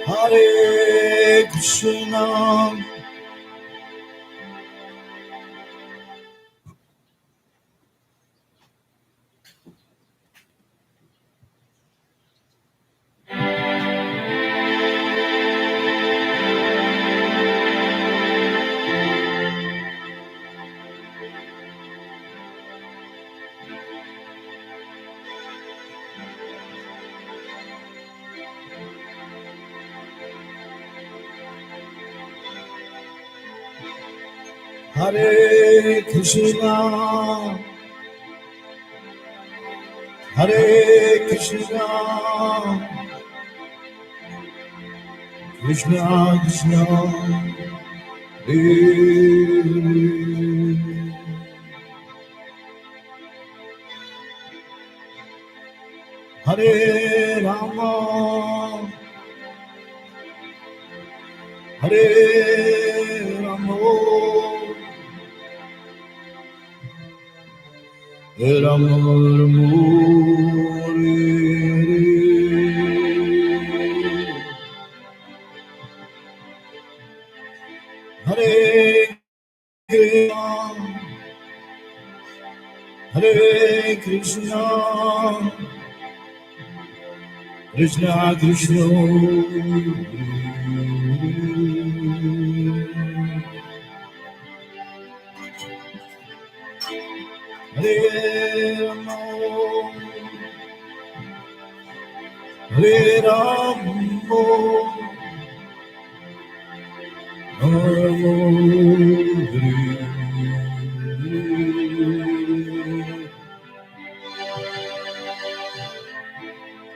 Hare Krishna, Hare Krishna, Hare Krishna, Krishna Krishna, Hare Hare Rama, Hare Rama, Rama Rama, Hare Krishna, Hare Krishna, Krishna Krishna, Hare Rama, Hare Rama,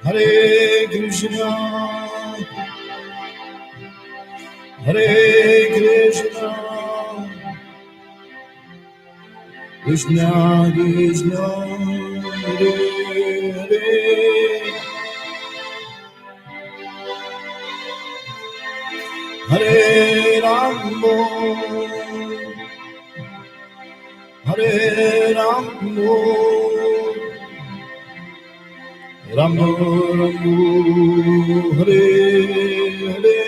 Hare Krishna, Hare Krishna, Krishna Krishna, Hare Hare, Hare Rama, Hare Rama, Rama Rama, Hare Hare,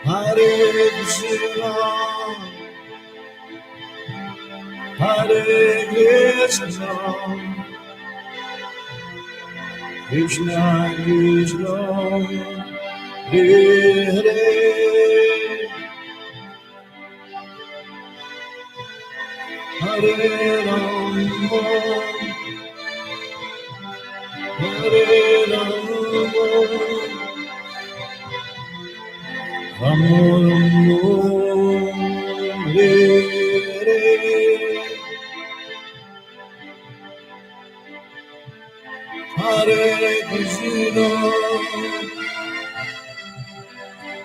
Hare Krishna, Hare Krishna, Krishna Krishna, Hare Hare, Hare Rama, Hare Rama, Rama Rama, Hare Hare, Hare Krishna,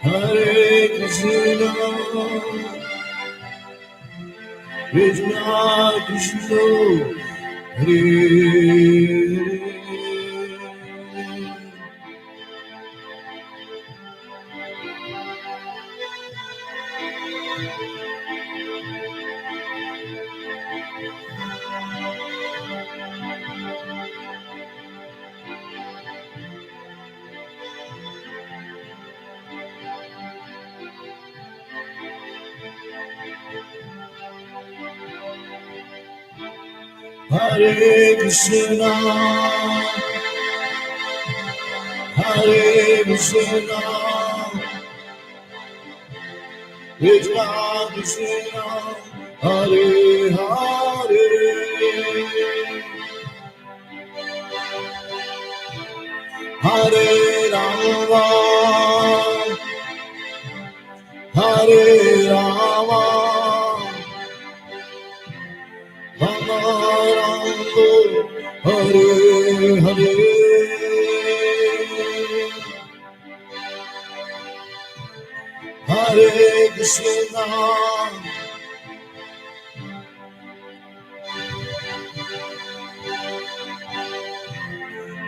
Hare Krishna, Krishna Krishna, Hare Hare Krishna, Hare Krishna, Krishna Krishna, Hare Hare, Hare Rama, Hare Rama, Rama Rama, Hare Hare, Hare Krishna,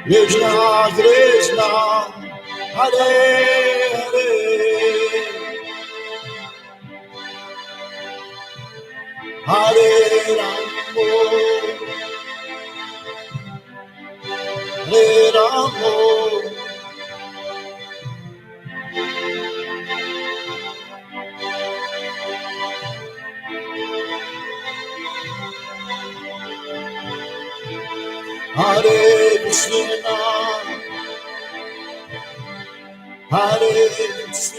Krishna Krishna, Hare Hare, Hare Ramo, Hare Ramo, Hare Krishna, Hare Krishna,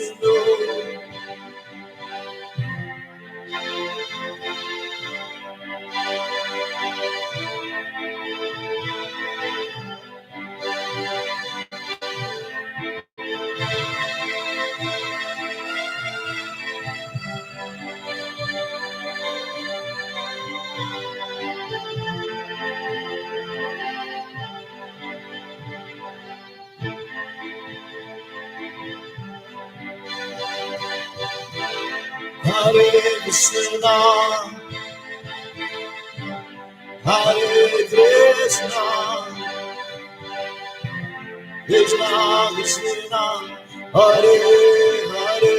Hare Krishna, Hare Krishna, Krishna Krishna, Hare Hare,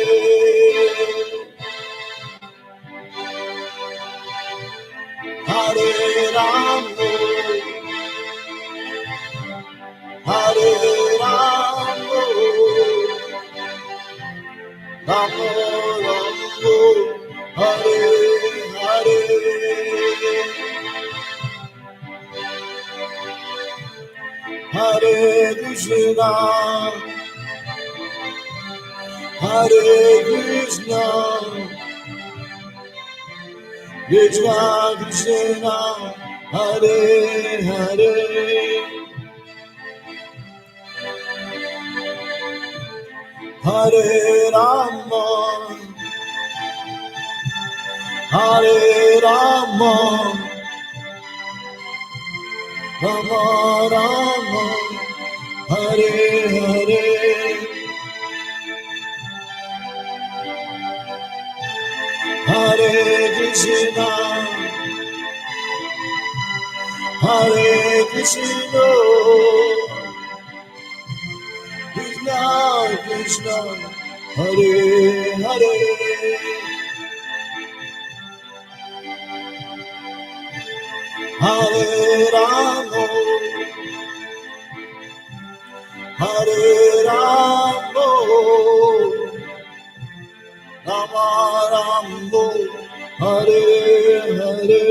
Hare Ramo, Hare Ramo, Ramo Ramo, Hare Hare, Hare Krishna, Hare Krishna, Krishna Krishna, Hare Hare, Hare Rama, Hare Rama, Rama Rama, Hare Hare, Hare Krishna, Hare Krishna, Krishna Krishna, Hare Hare, Hare Rama, Hare Rama, Rama Rama, Hare Hare,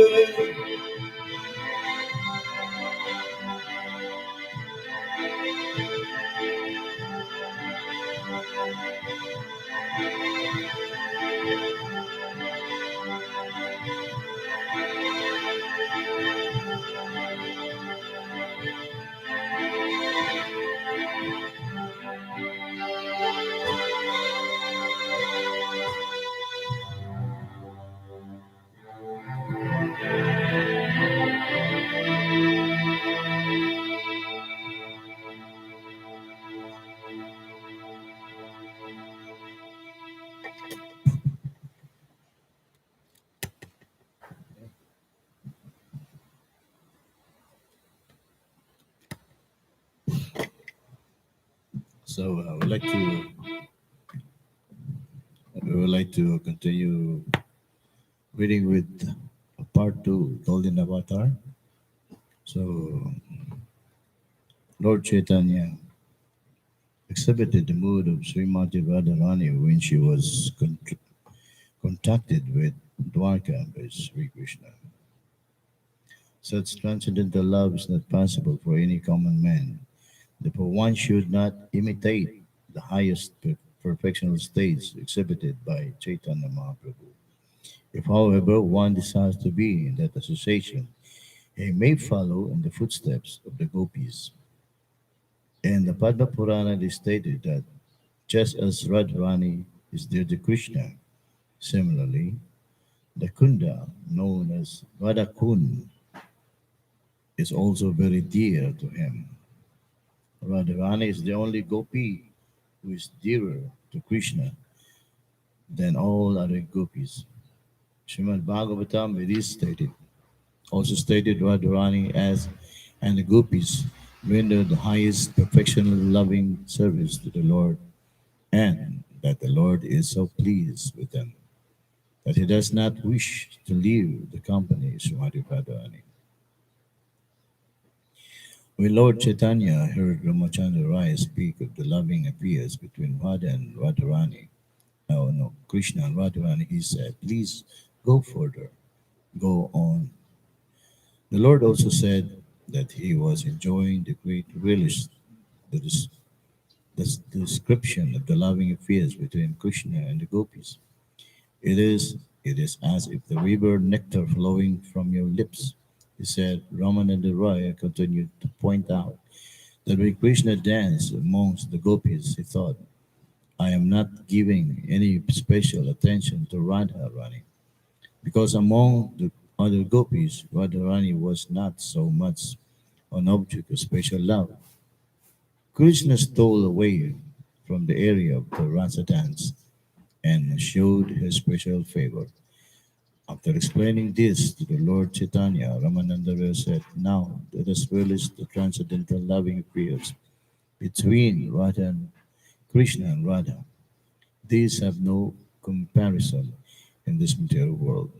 So we would like to continue reading with part two, Golden Avatar. So Lord Chaitanya exhibited the mood of Srimati Radharani when she was contacted with Dwarka by Sri Krishna. Such transcendental love is not possible for any common man. Therefore, one should not imitate the highest perfectional states exhibited by Chaitanya Mahaprabhu. If, however, one desires to be in that association, he may follow in the footsteps of the gopis. In the Padma Purana, it is stated that just as Radharani is dear to Krishna, similarly, the Kunda, known as Radhakund, is also very dear to him. Radharani is the only gopi who is dearer to Krishna than all other gopis. Srimad Bhagavatam, it is stated, also stated Radharani as and the gopis render the highest perfection loving service to the Lord, and that the Lord is so pleased with them that he does not wish to leave the company of Srimati Radharani. When Lord Chaitanya heard Ramachandra Rai speak of the loving affairs between Radha and Radharani, oh no, Krishna and Radharani, he said, please go further, go on. The Lord also said that he was enjoying the great relish, the, des- the description of the loving affairs between Krishna and the gopis. It is as if the river nectar flowing from your lips. He said, Ramananda Roy continued to point out that when Krishna danced amongst the gopis, he thought, I am not giving any special attention to Radharani, because among the other gopis, Radharani was not so much an object of special love. Krishna stole away from the area of the rasa dance and showed his special favor. After explaining this to the Lord Chaitanya, Ramananda said, now let us relish the transcendental loving affairs between Radha and Krishna and Radha. These have no comparison in this material world.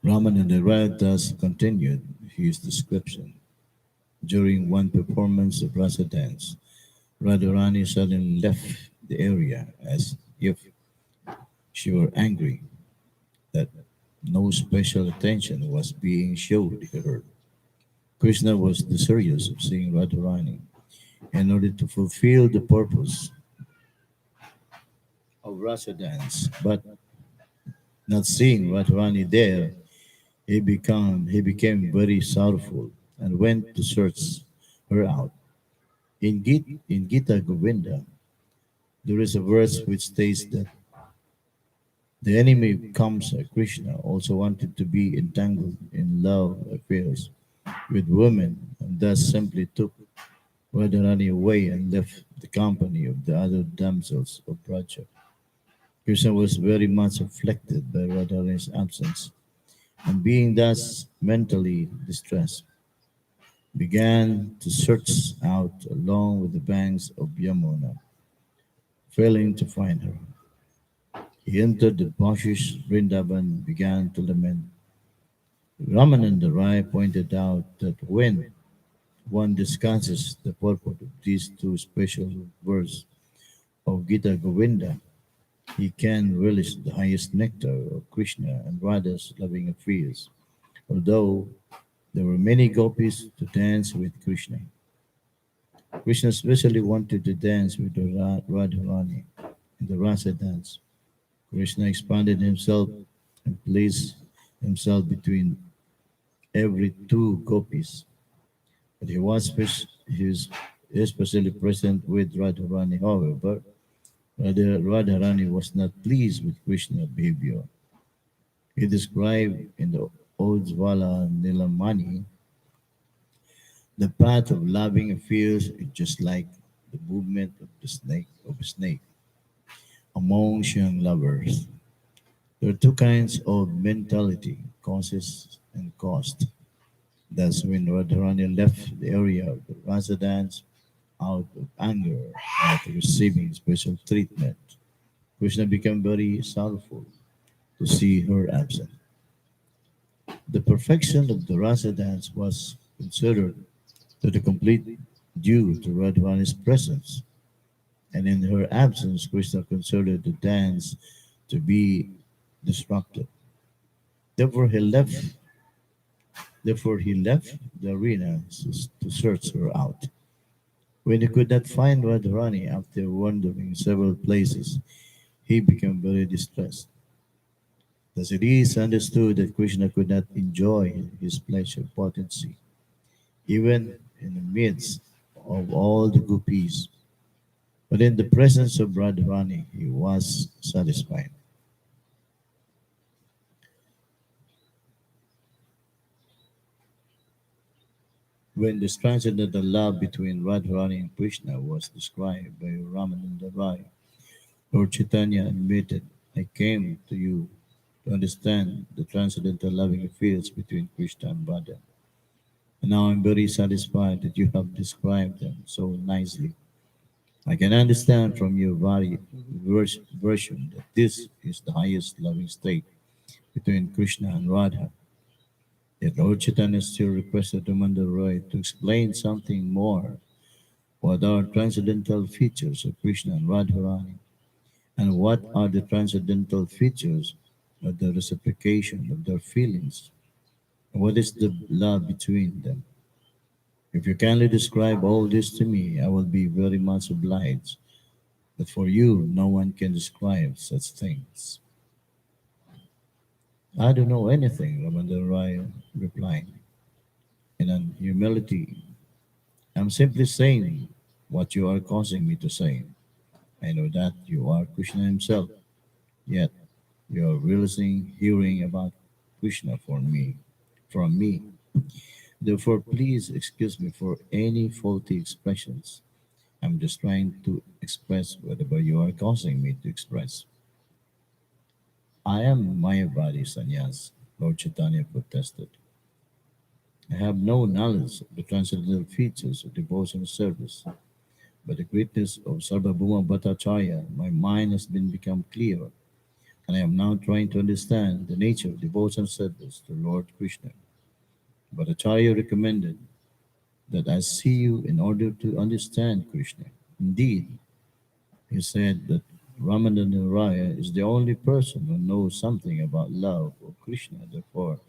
Ramananda Raya thus continued his description. During one performance of rasa dance, Radharani suddenly left the area as if she were angry that no special attention was being shown to her. Krishna was desirous of seeing Radharani in order to fulfill the purpose of rasa dance, but not seeing Radharani there, he became very sorrowful and went to search her out. In Gita Govinda, there is a verse which states that the enemy Kamsa, Krishna, also wanted to be entangled in love affairs with women and thus simply took Radharani away and left the company of the other damsels of Braja. Krishna was very much afflicted by Radharani's absence and being thus mentally distressed, began to search out along with the banks of Yamuna, failing to find her. He entered the bushes, Vrindavan began to lament. Ramananda Rai pointed out that when one discusses the purport of these two special verses of Gita Govinda, he can relish the highest nectar of Krishna and Radha's loving affairs, although there were many gopis to dance with Krishna. Krishna especially wanted to dance with the Radharani in the rasa dance. Krishna expanded himself and placed himself between every two gopis, but he was especially present with Radharani. However, Radharani was not pleased with Krishna's behavior. He described in the Ojjvala Nilamani, the path of loving affairs is just like the movement of a snake among young lovers. There are two kinds of mentality, causes and cost. Thus, when Radharani left the area of the rasa dance out of anger at receiving special treatment, Krishna became very sorrowful to see her absent. The perfection of the rasa dance was considered to the complete due to Radharani's presence, and in her absence, Krishna considered the dance to be disrupted. Therefore, he left the arena to search her out. When he could not find Radharani after wandering several places, he became very distressed. Thus it is understood that Krishna could not enjoy his pleasure potency, even in the midst of all the gopis. But in the presence of Radharani, he was satisfied. When this transcendental love between Radharani and Krishna was described by Ramananda Rai, Lord Chaitanya admitted, I came to you to understand the transcendental loving affairs between Krishna and Radha. And now I'm very satisfied that you have described them so nicely. I can understand from your version that this is the highest loving state between Krishna and Radha. Yet Lord Chaitanya still requested Ramananda Roy to explain something more. What are transcendental features of Krishna and Radharani? And what are the transcendental features of the reciprocation of their feelings? What is the love between them? If you kindly describe all this to me, I will be very much obliged. But for you, no one can describe such things. I don't know anything, Ramanda Rai replied. In humility, I'm simply saying what you are causing me to say. I know that you are Krishna himself, yet you are realizing hearing about Krishna from me. Therefore, please excuse me for any faulty expressions. I'm just trying to express whatever you are causing me to express. I am Mayavadi Sannyas, Lord Chaitanya protested. I have no knowledge of the transcendental features of devotional service. By the greatness of Sarvabhuma Bhattacharya, my mind has been become clear, and I am now trying to understand the nature of devotional service to Lord Krishna. Bhattacharya recommended that I see you in order to understand Krishna. Indeed, he said that Ramananda Raya is the only person who knows something about love of Krishna. Therefore,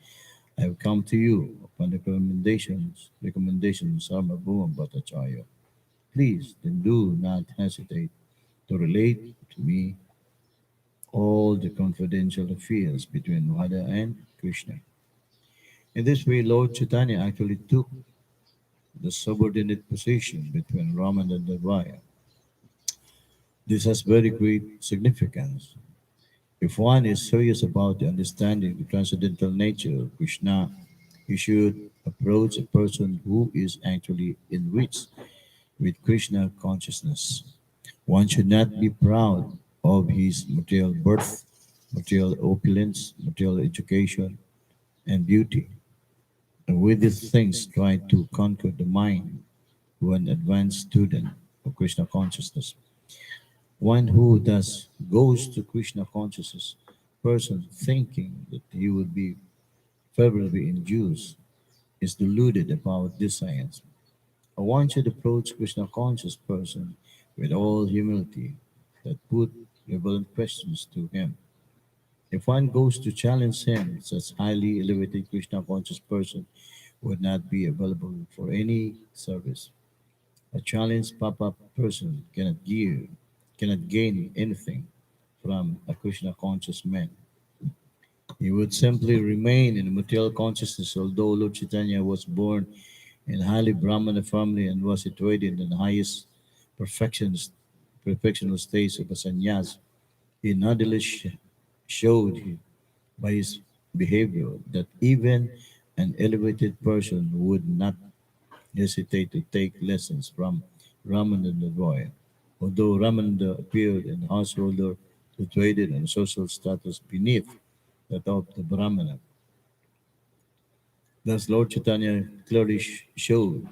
I have come to you upon the recommendations of Sarvabhuma Bhattacharya. Please then do not hesitate to relate to me all the confidential affairs between Radha and Krishna. In this way, Lord Chaitanya actually took the subordinate position between Ramananda and Raya. This has very great significance. If one is serious about the understanding the transcendental nature of Krishna, he should approach a person who is actually enriched with Krishna consciousness. One should not be proud of his material birth, material opulence, material education, and beauty, and with these things try to conquer the mind of an advanced student of Krishna consciousness. One who thus goes to Krishna consciousness person thinking that he will be favorably induced is deluded about this science. One should approach Krishna conscious person with all humility that put relevant questions to him. If one goes to challenge him, such highly elevated Krishna conscious person would not be available for any service. A challenged papa person cannot gain anything from a Krishna conscious man. He would simply remain in material consciousness, although Lord Chaitanya was born in highly Brahmana family and was situated in the highest perfections, perfectional states of a sannyas. He nonetheless showed by his behavior that even an elevated person would not hesitate to take lessons from Ramananda Roy. Although Ramananda appeared in householder situated in social status beneath that of the Brahmana. Thus, Lord Chaitanya clearly showed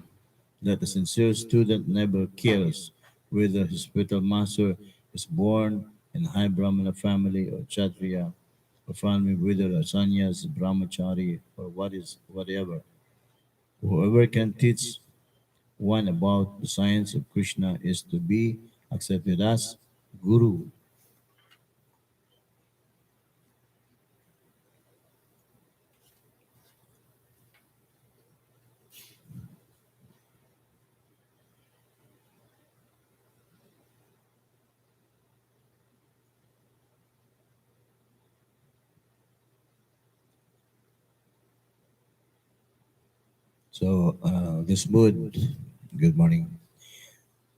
that a sincere student never cares whether his spiritual master is born in high Brahmana family or Kshatriya, or family whether a sannyas, brahmachari, or whatever. Whoever can teach one about the science of Krishna is to be accepted as Guru. So this mood, good morning.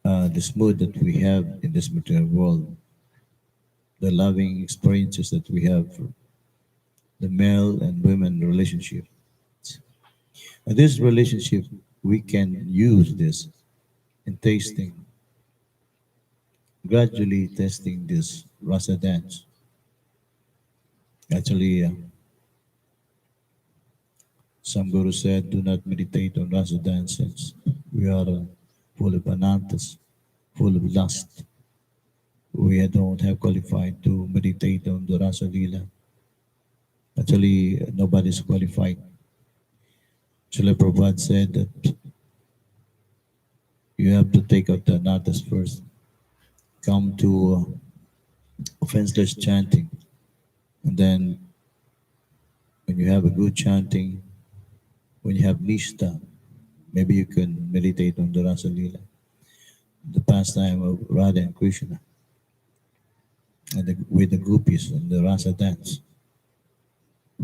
This mood that we have in this material world, the loving experiences that we have, the male and women relationship. And this relationship, we can use this in tasting, gradually testing this rasa dance. Actually, some guru said, do not meditate on rasa dance since we are full of anantas, full of lust. We don't have qualified to meditate on the rasa lila. Actually, nobody's qualified. Srila Prabhupada said that you have to take out the anatas first, come to offenseless chanting, and then when you have a good chanting, when you have nishta, maybe you can meditate on the rasa lila, the pastime of Radha and Krishna, and with the gopis and the rasa dance.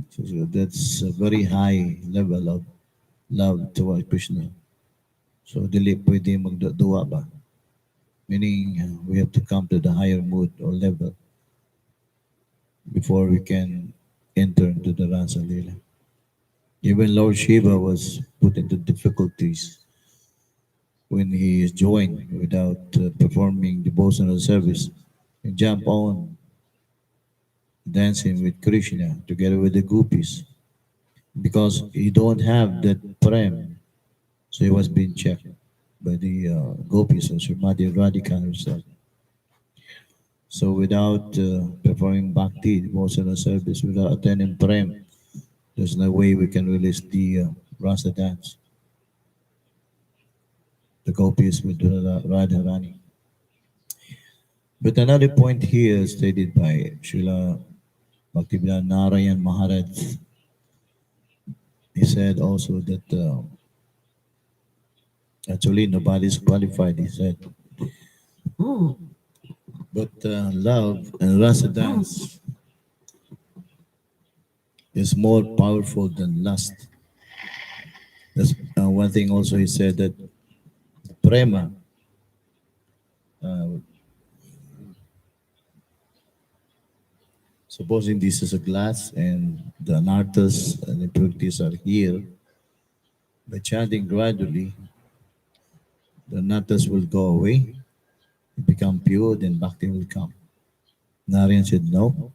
So that's a very high level of love toward Krishna. So dili pwede magduwa ba? Meaning we have to come to the higher mood or level before we can enter into the rasa lila. Even Lord Shiva was put into difficulties when he is joined without performing devotional service. He jump on dancing with Krishna together with the gopis because he don't have that prem. So he was being checked by the gopis or Srimati Radhika herself. So without performing bhakti, devotional service, without attending prem, there's no way we can release the rasa dance, the gopis with Radharani. But another point here stated by Srila Bhaktivedanta Narayan Maharaj, he said also that actually nobody is qualified, he said. But love and rasa dance is more powerful than lust. That's one thing also he said that prema, uh, supposing this is a glass and the anarthas and impurities are here, by chanting gradually, the anarthas will go away, become pure, then bhakti will come. Narayan said no.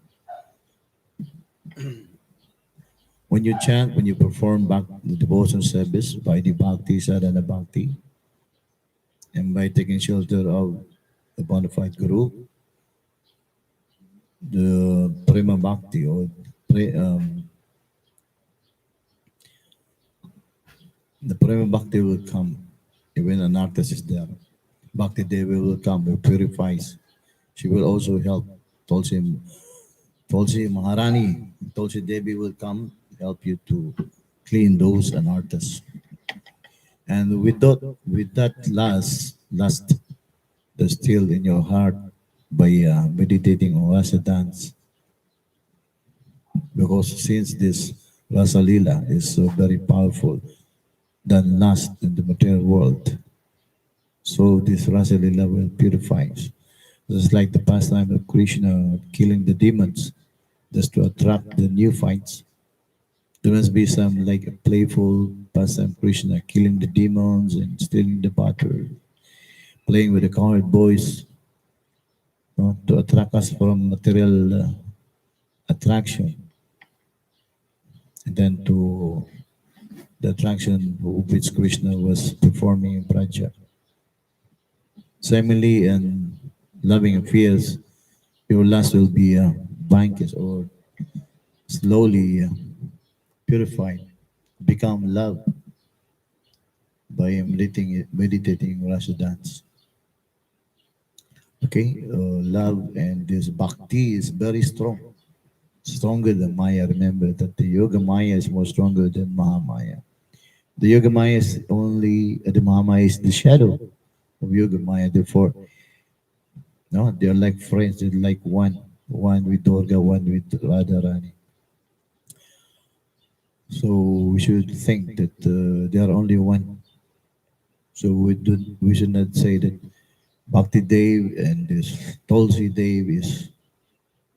When you chant, when you perform the devotion service by the bhakti, sadhana bhakti, and by taking shelter of the bona fide guru, the prema bhakti or the prema bhakti will come even an artist is there. Bhakti Devi will come, who purifies. She will also help. Tulsi, Tulsi Maharani, Tulsi Devi will come help you to clean those anarthas. And with that lust that's still in your heart by meditating on rasa dance, because since this rasa lila is so very powerful than lust in the material world, so this rasa lila will purify us. Just like the pastime of Krishna killing the demons, just to attract the new fights. There must be some like a playful pastime Krishna killing the demons and stealing the butter, playing with the colored boys, to attract us from material attraction, and then to the attraction which Krishna was performing in Praja. Similarly, in loving affairs, your lust will be vanquished or slowly purified, become love by meditating rasa dance. Okay, love and this bhakti is very strong, stronger than Maya. Remember that the Yoga Maya is more stronger than Mahamaya. The Yoga Maya is only the Mahamaya is the shadow of Yoga Maya. Therefore, no, they're like friends. They're like one with Durga, one with Radharani. So we should think that they are only one. So we should not say that Bhakti Dev and this Tulsi Dev is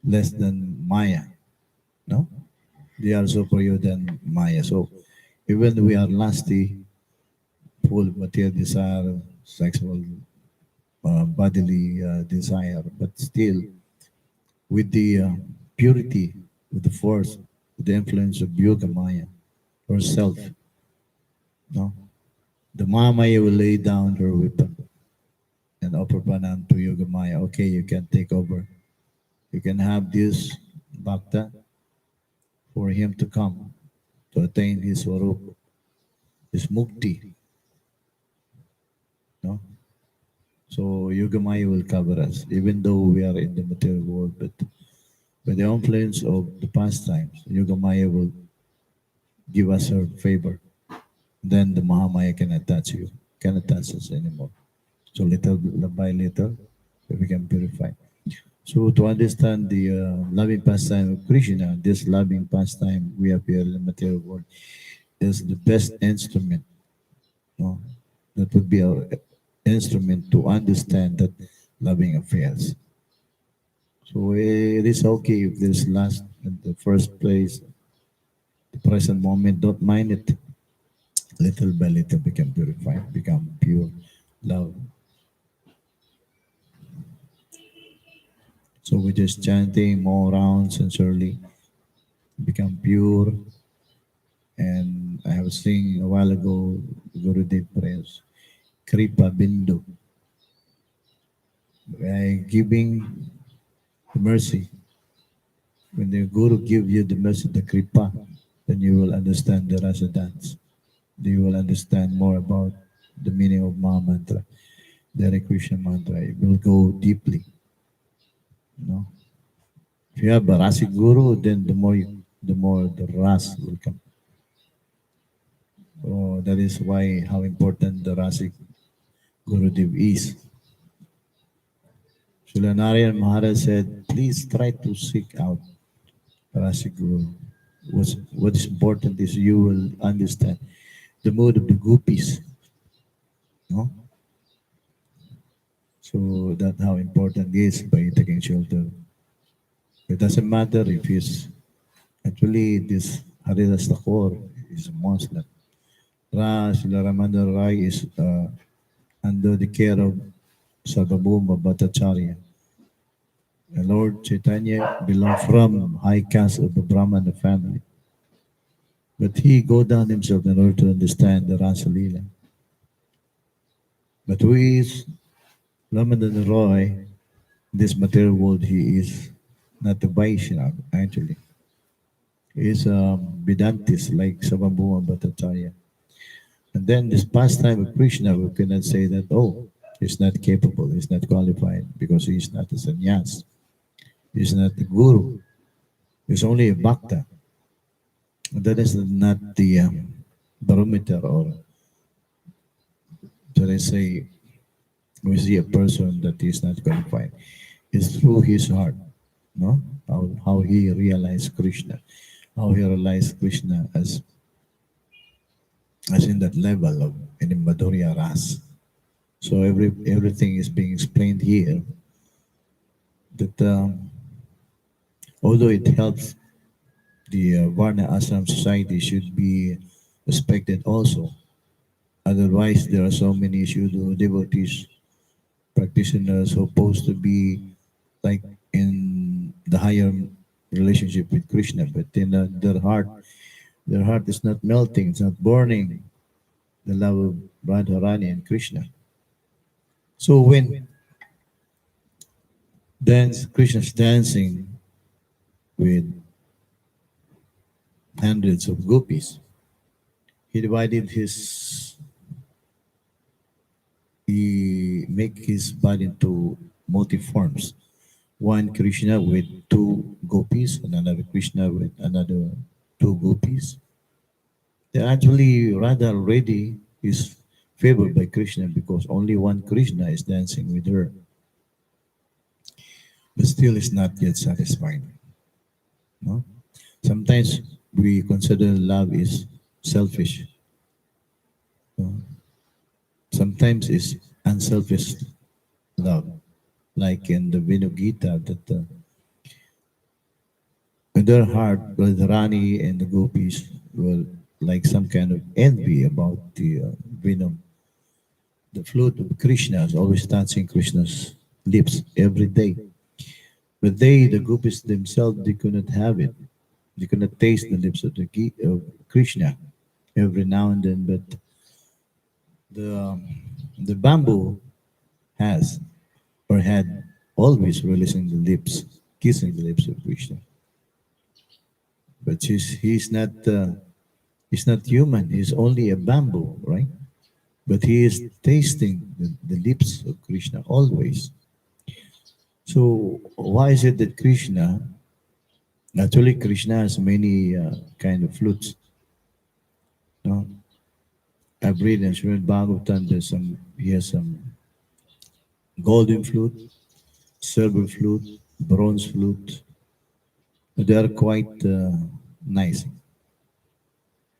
less than Maya. No, they are superior than Maya. So even we are lusty, full of material desire, sexual, bodily desire, but still with the purity, with the force, with the influence of Yoga Maya herself, no, the Mahamaya will lay down her weapon and offer pranam to Yoga Maya. Okay, you can take over. You can have this bhakta for him to come to attain his swarup, his mukti. No? So Yogamaya will cover us, even though we are in the material world. But by the influence of the pastimes, Yogamaya will give us her favor. Then the Mahamaya cannot touch you, cannot touch us anymore. So little by little, we become purified. So to understand the loving pastime of Krishna, this loving pastime we have here in the material world is the best instrument. No? That would be our instrument to understand that loving affairs. So it is okay if there's last in the first place, the present moment, don't mind it. Little by little become purified, become pure love. So we're just chanting more rounds and surely become pure. And I was saying a while ago, Gurudev prayers, Kripa Bindu, by giving the mercy. When the Guru give you the mercy, the Kripa, then you will understand the rasa dance. You will understand more about the meaning of Maha Mantra, the Hare Krishna mantra. It will go deeply. You know, if you have a Rasic Guru, then the more the Ras will come. So that is why how important the Rasic Gurudev is. Srila Narayan Maharaj said, please try to seek out Rasic Guru. What is important is you will understand the mood of the gopis. No? So that's how important it is by taking shelter. It doesn't matter if he's actually this Haridas Thakur is a Muslim. Srila Ramana Rai is under the care of Sarvabhauma Bhattacharya. And Lord Chaitanya belonged from high caste of the Brahmana family. But he go down himself in order to understand the Rasa Leela. But who is Ramana Roy? This material world, he is not a Vaishnava, actually. He is a Vedantist like Sarvabhauma Bhattacharya. And then this pastime of Krishna, we cannot say that, oh, he's not capable, he's not qualified because he's not a sannyas, he's not a guru, he's only a bhakta. That is not the barometer or, should I say, we see a person that is not qualified. It's through his heart, no? How he realized Krishna, how he realized Krishna as in that level of in Madhurya Ras. So everything is being explained here that although it helps the Varna Ashram society should be respected also. Otherwise, there are so many Shuddha devotees, practitioners who are supposed to be like in the higher relationship with Krishna, but in their heart is not melting, it's not burning the love of Radharani and Krishna. So when Krishna's dancing with hundreds of gopis, he divided he make his body into multi-forms. One Krishna with two gopis, and another Krishna with another two gopis. They actually Radha already is favored by Krishna because only one Krishna is dancing with her, but still is not yet satisfied. No? Sometimes we consider love is selfish. Uh, Sometimes it's unselfish love, like in the Bindu-Gita, that in their heart, well, the Rani and the gopis were like some kind of envy about the Vinu. The flute of Krishna is always touching Krishna's lips every day. But they, the gopis themselves, they could not have it. They could not taste the lips of of Krishna every now and then. But the bamboo has or had always releasing the lips, kissing the lips of Krishna. But he's not human. He's only a bamboo, right? But he is tasting the lips of Krishna always. So why is it that Krishna, actually Krishna has many kind of flutes. No? I've read in Srimad Bhagavatam, he has some golden flute, silver flute, bronze flute. They are quite nice,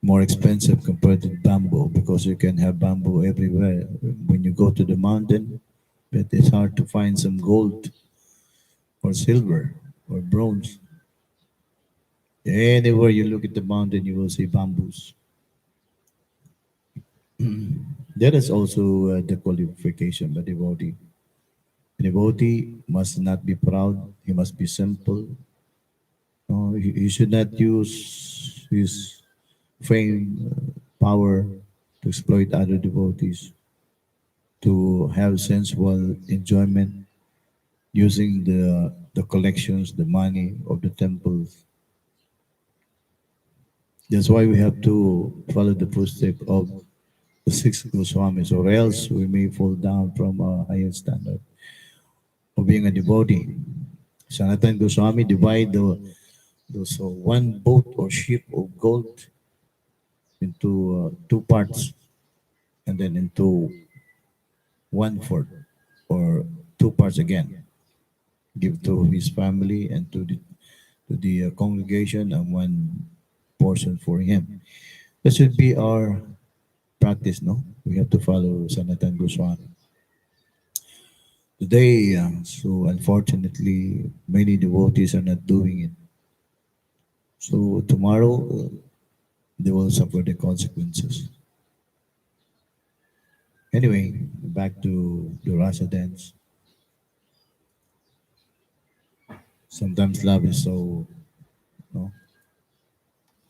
more expensive compared to bamboo because you can have bamboo everywhere. When you go to the mountain, but it's hard to find some gold or silver or bronze. Anywhere you look at the mountain, you will see bamboos. There is also the qualification by devotee. A devotee must not be proud, he must be simple. He should not use his fame, power to exploit other devotees, to have sensual enjoyment using the collections, the money of the temples. That's why we have to follow the footsteps of the six Goswamis, or else we may fall down from a higher standard of being a devotee. Sanatan Goswami divide those one boat or ship of gold into two parts and then into one fourth or two parts again. Give to his family and to the congregation and one portion for him. That should be our practice, no? We have to follow Sanatan Goswami. Today, so unfortunately, many devotees are not doing it. So tomorrow, they will suffer the consequences. Anyway, back to the Rasa dance. Sometimes love is so, no?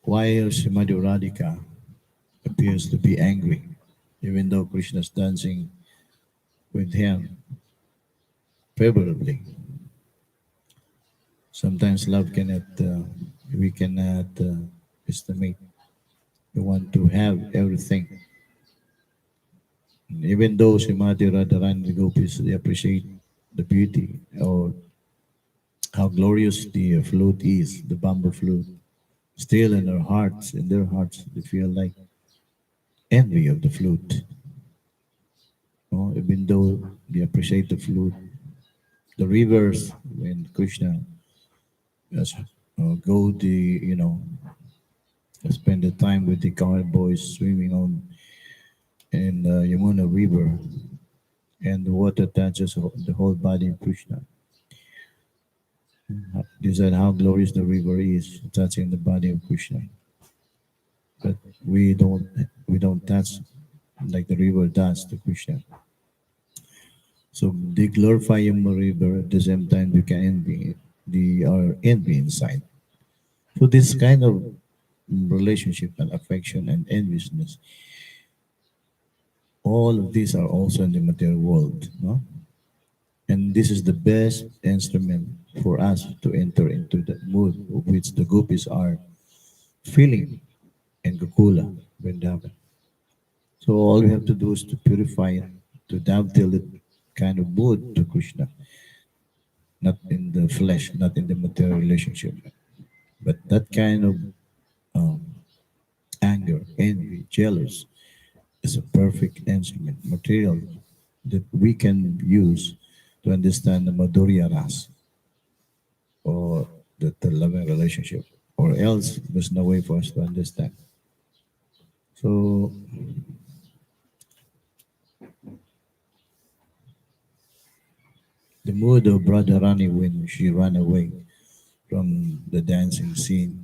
While Srimati Radhika appears to be angry, even though Krishna is dancing with him favorably. Sometimes love we cannot estimate. We want to have everything. Even though Srimati Radharani and the gopis, they appreciate the beauty or how glorious the flute is, the bamboo flute. Still in their hearts, they feel like envy of the flute. Even though they appreciate the flute, the rivers when Krishna has, go the spend the time with the cowboys swimming on in the Yamuna River, and the water touches the whole body of Krishna. These are how glorious the river is, touching the body of Krishna. But we don't touch like the river does to Krishna. So they glorify Yamuna River at the same time we can envy it. They are envy inside. So this kind of relationship and affection and enviousness, all of these are also in the material world, no? And this is the best instrument for us to enter into the mood of which the gopis are feeling in Gokula, Vrindavan. So all we have to do is to purify it, to dovetail it kind of mood to Krishna, not in the flesh, not in the material relationship, but that kind of um, anger, envy, jealous is a perfect instrument, material that we can use to understand the Madhurya Ras or the loving relationship. or else there's no way for us to understand. So the mood of Brother Rani when she ran away from the dancing scene,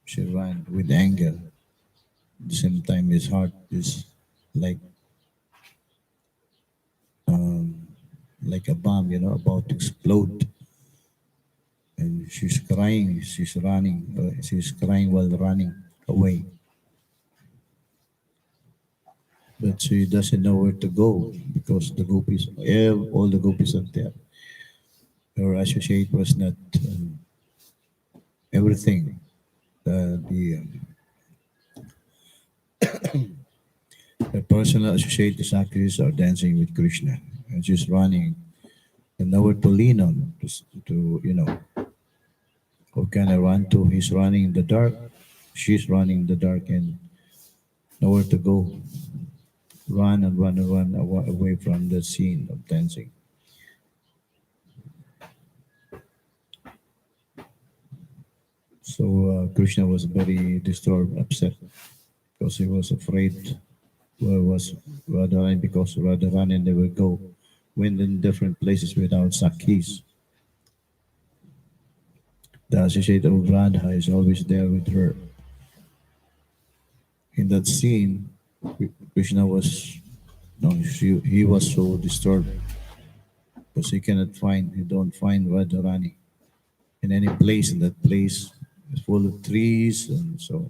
she ran with anger. At the same time, his heart is like um, like a bomb, about to explode. And she's crying, she's crying while running away. But she doesn't know where to go because all the gopis are there. Her associate was not everything. Her personal associate is actually are dancing with Krishna, and she's running and nowhere to lean on to who can I run to? He's running in the dark. She's running in the dark and nowhere to go. Run and run and run away from the scene of dancing. So Krishna was very disturbed, upset, because he was afraid where was Radharani, because Radharani never go, went in different places without Sakhis. The associate of Radha is always there with her. In that scene, Krishna was no, he was so disturbed because he don't find Radharani in any place. In that place is full of trees and so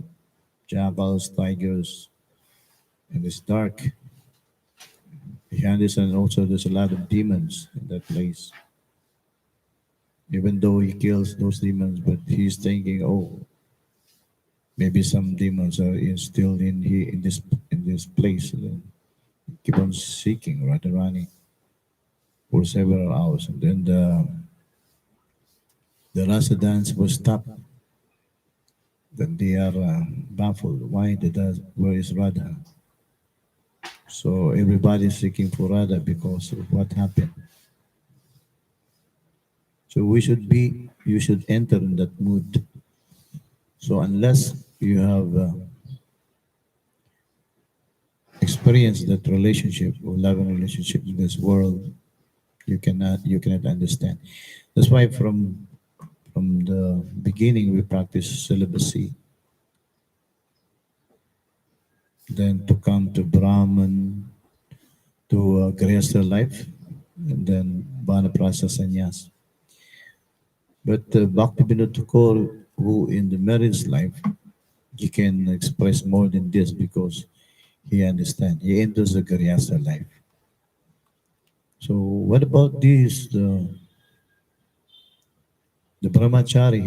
jackals, tigers, and it's dark. Behind this, and also there's a lot of demons in that place. Even though he kills those demons, but he's thinking, oh, maybe some demons are still in this place. And then keep on seeking Radharani for several hours, and then the rasa dance was stopped. Then they are baffled. Why the dance? Where is Radha? So everybody is seeking for Radha because of what happened. So you should enter in that mood. So unless you have experienced that relationship or loving relationship in this world, you cannot understand. That's why from the beginning we practice celibacy, then to come to Brahman, to Grihastha life, and then Vanaprastha sannyas. But Bhakti Vinod Thakur, who in the marriage life, he can express more than this because he understands. He enters the Grihastha life. So what about this? The brahmachari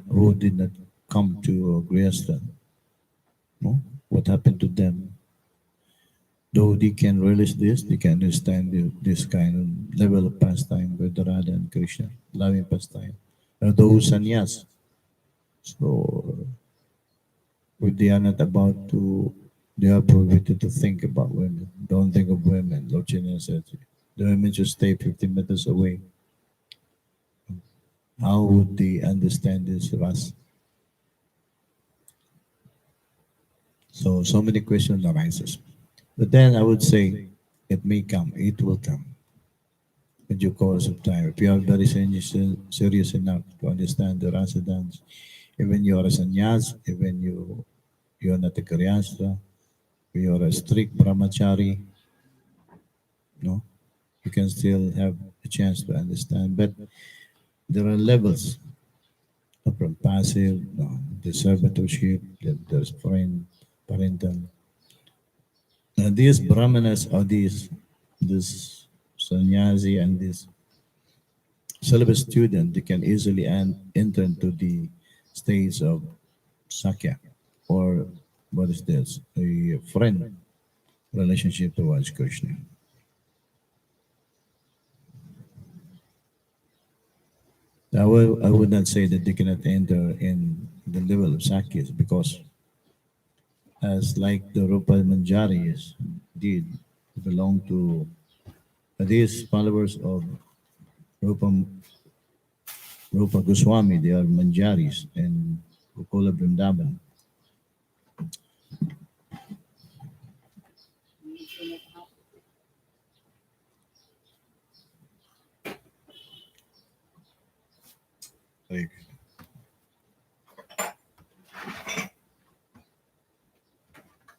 who did not come to Grihastha? No? What happened to them? Though they can relish this, they can understand this kind of level of pastime with Radha and Krishna, loving pastime. Those sannyas. So they are not about to, they are prohibited to think about women. Don't think of women. Lord Chaitanya said, the women should stay 50 meters away. How would they understand this, Ras? So many questions arises. But then I would say, it may come, it will come in due course of time. If you are very serious enough to understand the rasa dance, even you are a sannyas, even you are not a karyasta, you are a strict brahmachari, no, you can still have a chance to understand. But there are levels from passive, no, the servitorship, there's foreign parental. These brahmanas or this sannyasi and this celibate student, they can easily enter into the stage of sakya, or what is this? A friend relationship towards Krishna. I would not say that they cannot enter in the level of sakyas because, as like the Rupa Manjaris did, belong to these followers of Rupa Goswami, they are Manjaris, and Gokula Vrindavan. Like